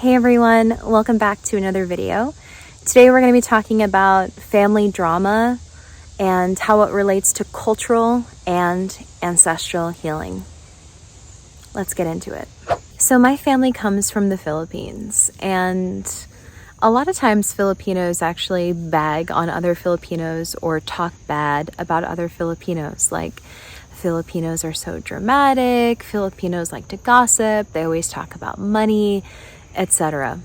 Hey everyone, welcome back to another video. Today we're going to be talking about family drama and how it relates to cultural and ancestral healing. Let's get into it. So my family comes from the Philippines, and a lot of times Filipinos actually bag on other Filipinos or talk bad about other Filipinos. Like, Filipinos are so dramatic, Filipinos like to gossip, they always talk about money, etc.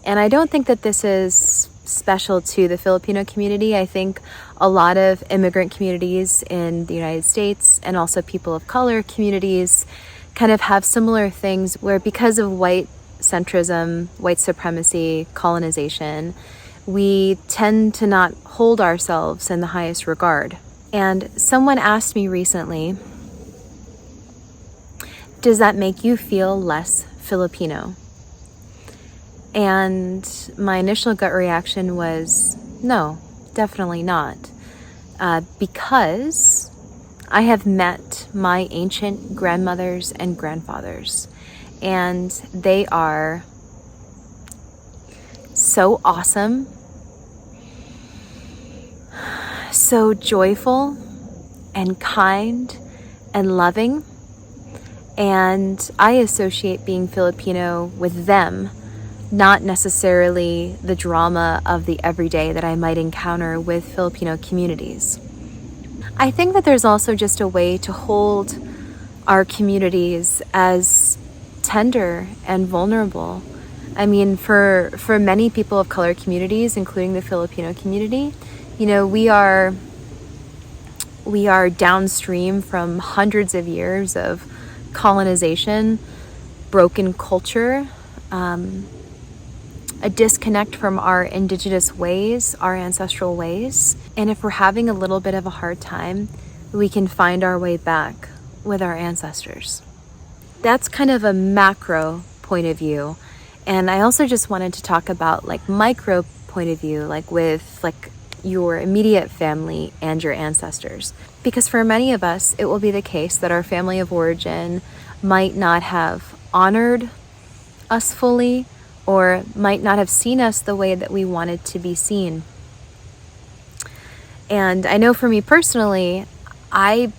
And I don't think that this is special to the Filipino community. I think a lot of immigrant communities in the United States and also people of color communities kind of have similar things where, because of white centrism, white supremacy, colonization, we tend to not hold ourselves in the highest regard. And someone asked me recently, does that make you feel less Filipino? And my initial gut reaction was, no, definitely not. Because I have met my ancient grandmothers and grandfathers, and they are so awesome, so joyful and kind and loving. And I associate being Filipino with them, not necessarily the drama of the everyday that I might encounter with Filipino communities. I think that there's also just a way to hold our communities as tender and vulnerable. I mean, for many people of color communities, including the Filipino community, you know, we are downstream from hundreds of years of colonization, broken culture, a disconnect from our indigenous ways, our ancestral ways. And if we're having a little bit of a hard time, we can find our way back with our ancestors. That's kind of a macro point of view. And I also just wanted to talk about like micro point of view, like with like your immediate family and your ancestors. Because for many of us, it will be the case that our family of origin might not have honored us fully, or might not have seen us the way that we wanted to be seen. And I know for me personally, I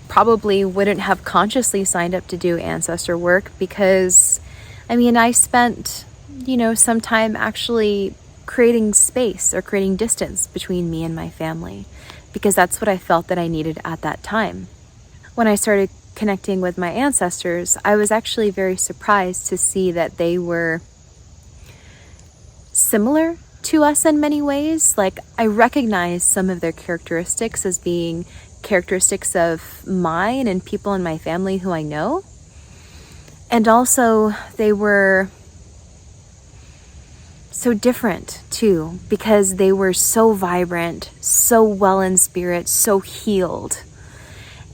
probably wouldn't have consciously signed up to do ancestor work because, I mean, I spent, some time actually creating space or creating distance between me and my family, because that's what I felt that I needed at that time. When I started connecting with my ancestors, I was actually very surprised to see that they were similar to us in many ways. Like, I recognize some of their characteristics as being characteristics of mine and people in my family who I know. And also they were so different too, because they were so vibrant, so well in spirit, so healed.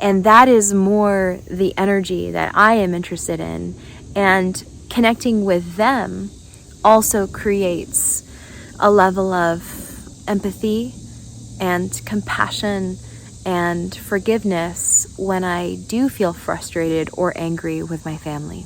And that is more the energy that I am interested in. And connecting with them also creates a level of empathy and compassion and forgiveness when I do feel frustrated or angry with my family.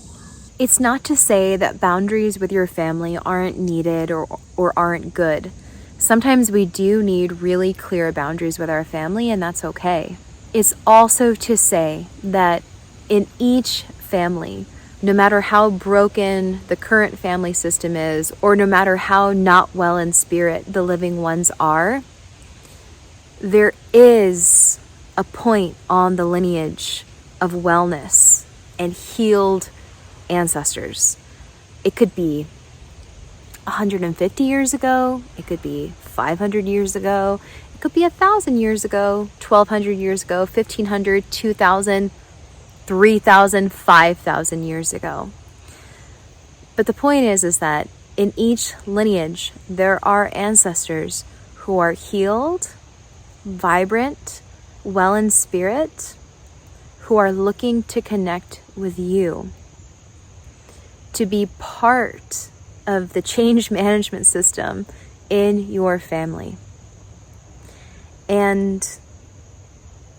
It's not to say that boundaries with your family aren't needed or aren't good. Sometimes we do need really clear boundaries with our family, and that's okay. It's also to say that in each family, no matter how broken the current family system is, or no matter how not well in spirit the living ones are, there is a point on the lineage of wellness and healed ancestors. It could be 150 years ago, it could be 500 years ago, it could be 1,000 years ago, 1,200 years ago, 1,500, 2,000, 3,000, 5,000 years ago. But the point is that in each lineage, there are ancestors who are healed, vibrant, well in spirit, who are looking to connect with you, to be part of the change management system in your family. And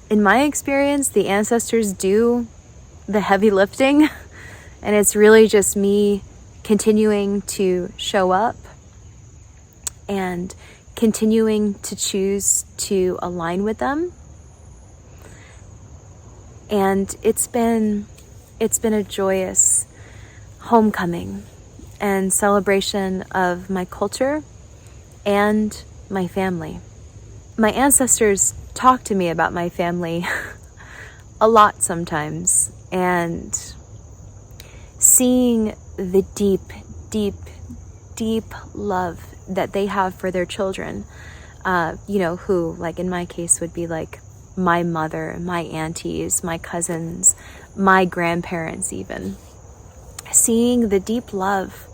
in my experience, the ancestors do the heavy lifting, and it's really just me continuing to show up and continuing to choose to align with them. And it's been a joyous homecoming and celebration of my culture and my family. My ancestors talk to me about my family a lot sometimes, and seeing the deep, deep, deep love that they have for their children, who, like in my case, would be like my mother, my aunties, my cousins, my grandparents even. Seeing the deep love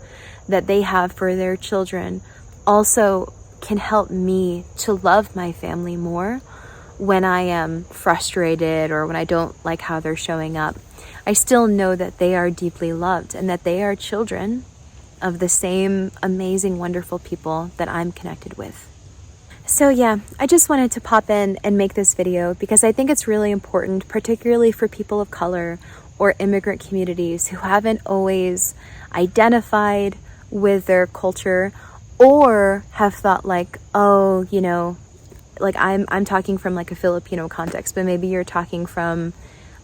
that they have for their children also can help me to love my family more when I am frustrated or when I don't like how they're showing up. I still know that they are deeply loved and that they are children of the same amazing, wonderful people that I'm connected with. So yeah, I just wanted to pop in and make this video because I think it's really important, particularly for people of color or immigrant communities who haven't always identified with their culture or have thought like, oh, like I'm talking from like a Filipino context, but maybe you're talking from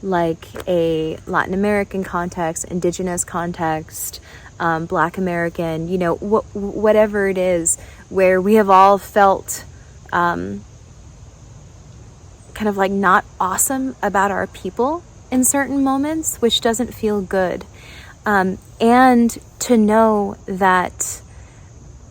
like a Latin American context, indigenous context, Black American, whatever it is, where we have all felt kind of like not awesome about our people in certain moments, which doesn't feel good. And to know that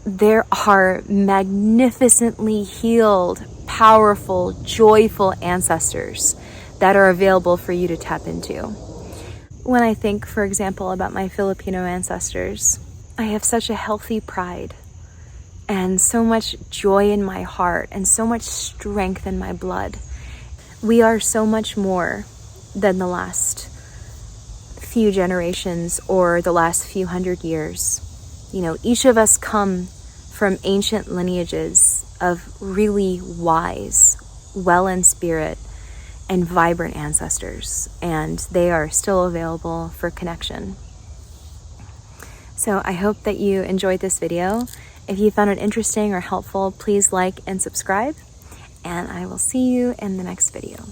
there are magnificently healed, powerful, joyful ancestors that are available for you to tap into. When I think, for example, about my Filipino ancestors, I have such a healthy pride and so much joy in my heart and so much strength in my blood. We are so much more than the last few generations or the last few hundred years. Each of us come from ancient lineages of really wise, well in spirit, and vibrant ancestors, and they are still available for connection. So I hope that you enjoyed this video. If you found it interesting or helpful, please like and subscribe, and I will see you in the next video.